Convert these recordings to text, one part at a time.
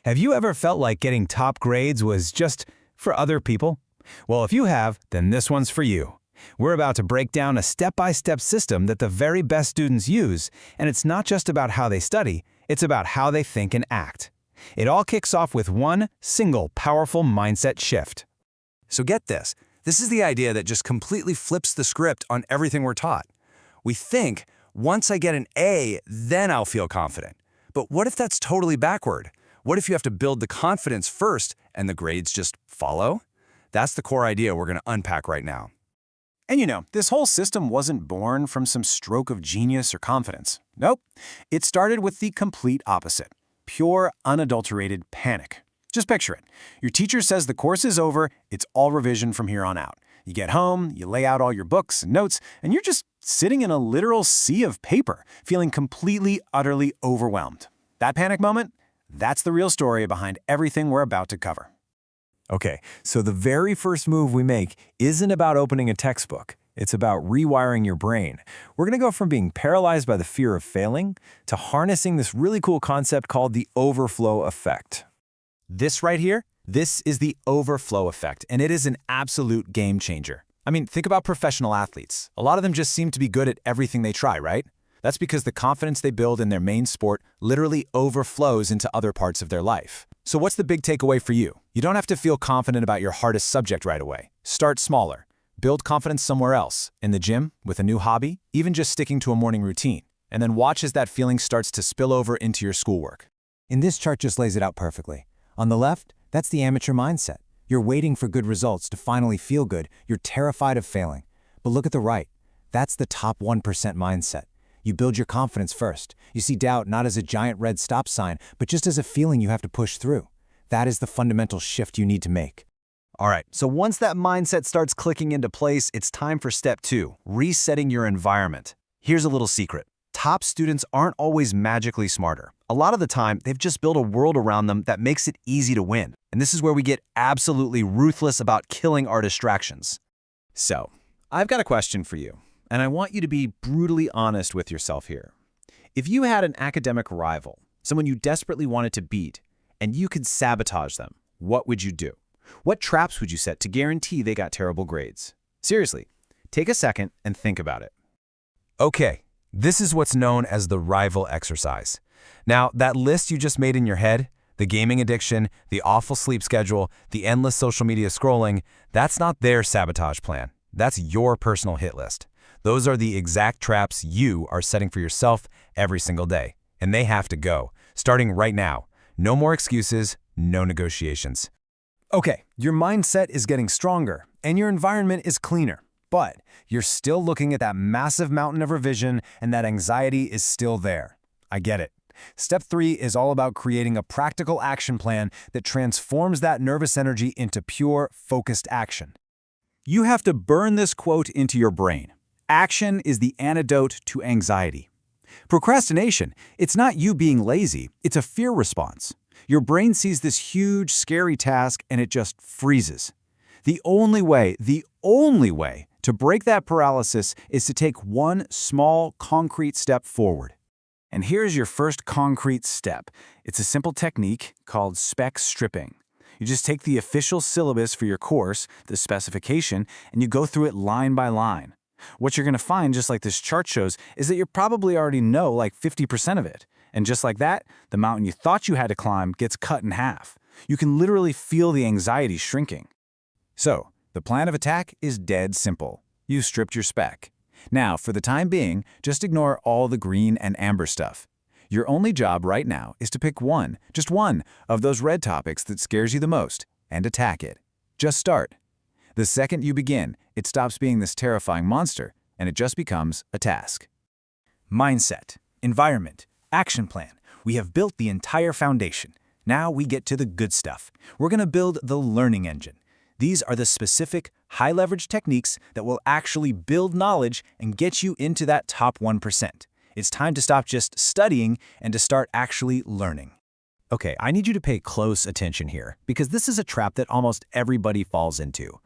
Have you ever felt like getting top grades was just for other people? Well, if you have, then this one's for you. We're about to break down a step-by-step system that the very best students use, and it's not just about how they study, it's about how they think and act. It all kicks off with one single powerful mindset shift. So get this. This is the idea that just completely flips the script on everything we're taught. We think, once I get an A, then I'll feel confident. But what if that's totally backward? What if you have to build the confidence first and the grades just follow? That's the core idea we're going to unpack right now. And you know, this whole system wasn't born from some stroke of genius or confidence. Nope. It started with the complete opposite. Pure, unadulterated panic. Just picture it. Your teacher says the course is over, it's all revision from here on out. You get home, you lay out all your books and notes, and you're just sitting in a literal sea of paper, feeling completely, utterly overwhelmed. That panic moment? That's the real story behind everything we're about to cover. Okay, so the very first move we make isn't about opening a textbook. It's about rewiring your brain. We're going to go from being paralyzed by the fear of failing to harnessing this really cool concept called the overflow effect. This right here, this is the overflow effect, and it is an absolute game changer. I mean, think about professional athletes. A lot of them just seem to be good at everything they try, right? That's because the confidence they build in their main sport literally overflows into other parts of their life. So what's the big takeaway for you? You don't have to feel confident about your hardest subject right away. Start smaller. Build confidence somewhere else, in the gym, with a new hobby, even just sticking to a morning routine. And then watch as that feeling starts to spill over into your schoolwork. And this chart just lays it out perfectly. On the left, that's the amateur mindset. You're waiting for good results to finally feel good. You're terrified of failing. But look at the right. That's the top 1% mindset. You build your confidence first. You see doubt not as a giant red stop sign, but just as a feeling you have to push through. That is the fundamental shift you need to make. All right, so once that mindset starts clicking into place, it's time for step 2, resetting your environment. Here's a little secret. Top students aren't always magically smarter. A lot of the time, they've just built a world around them that makes it easy to win. And this is where we get absolutely ruthless about killing our distractions. So, I've got a question for you, and I want you to be brutally honest with yourself here. If you had an academic rival, someone you desperately wanted to beat, and you could sabotage them, what would you do? What traps would you set to guarantee they got terrible grades? Seriously, take a second and think about it. Okay, this is what's known as the rival exercise. Now, that list you just made in your head, the gaming addiction, the awful sleep schedule, the endless social media scrolling, that's not their sabotage plan. That's your personal hit list. Those are the exact traps you are setting for yourself every single day. And they have to go, starting right now. No more excuses, no negotiations. Okay, your mindset is getting stronger, and your environment is cleaner. But you're still looking at that massive mountain of revision, and that anxiety is still there. I get it. Step 3 is all about creating a practical action plan that transforms that nervous energy into pure, focused action. You have to burn this quote into your brain. Action is the antidote to anxiety. Procrastination, it's not you being lazy, it's a fear response. Your brain sees this huge, scary task and it just freezes. The only way to break that paralysis is to take one small, concrete step forward. And here's your first concrete step. It's a simple technique called spec stripping. You just take the official syllabus for your course, the specification, and you go through it line by line. What you're going to find, just like this chart shows, is that you probably already know like 50% of it. And just like that, the mountain you thought you had to climb gets cut in half. You can literally feel the anxiety shrinking. So, the plan of attack is dead simple. You stripped your spec. Now, for the time being, just ignore all the green and amber stuff. Your only job right now is to pick one, just one, of those red topics that scares you the most, and attack it. Just start. The second you begin, it stops being this terrifying monster, and it just becomes a task. Mindset, environment, action plan. We have built the entire foundation. Now we get to the good stuff. We're going to build the learning engine. These are the specific, high-leverage techniques that will actually build knowledge and get you into that top 1%. It's time to stop just studying and to start actually learning. Okay, I need you to pay close attention here, because this is a trap that almost everybody falls into.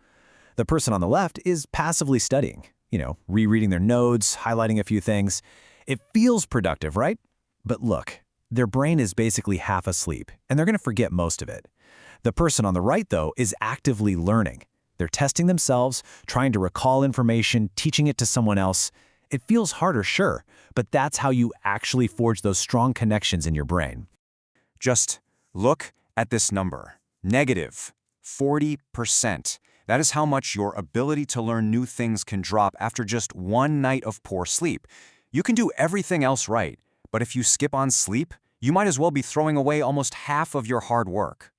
The person on the left is passively studying, rereading their notes, highlighting a few things. It feels productive, right? But look, their brain is basically half asleep, and they're going to forget most of it. The person on the right, though, is actively learning. They're testing themselves, trying to recall information, teaching it to someone else. It feels harder, sure, but that's how you actually forge those strong connections in your brain. Just look at this number. Negative 40%. That is how much your ability to learn new things can drop after just one night of poor sleep. You can do everything else right, but if you skip on sleep, you might as well be throwing away almost half of your hard work.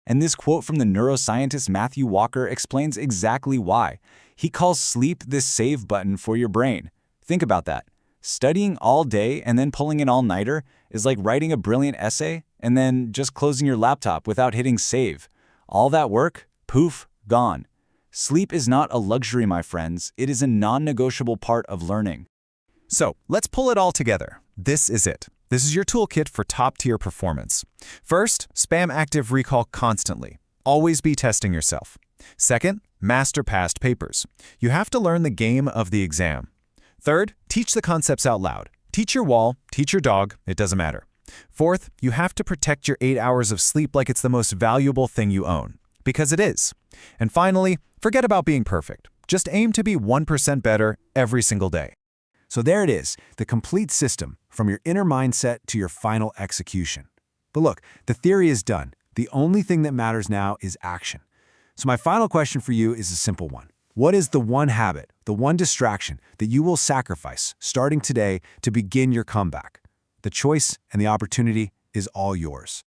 And this quote from the neuroscientist Matthew Walker explains exactly why. He calls sleep this save button for your brain. Think about that. Studying all day and then pulling an all-nighter is like writing a brilliant essay and then just closing your laptop without hitting save. All that work, poof, gone. Sleep is not a luxury, my friends. It is a non-negotiable part of learning. So, let's pull it all together. This is it. This is your toolkit for top-tier performance. First, spam active recall constantly. Always be testing yourself. Second, master past papers. You have to learn the game of the exam. Third, teach the concepts out loud. Teach your wall, teach your dog, it doesn't matter. Fourth, you have to protect your 8 hours of sleep like it's the most valuable thing you own. Because it is. And finally, forget about being perfect. Just aim to be 1% better every single day. So there it is, the complete system, from your inner mindset to your final execution. But look, the theory is done. The only thing that matters now is action. So my final question for you is a simple one. What is the one habit, the one distraction that you will sacrifice starting today to begin your comeback? The choice and the opportunity is all yours.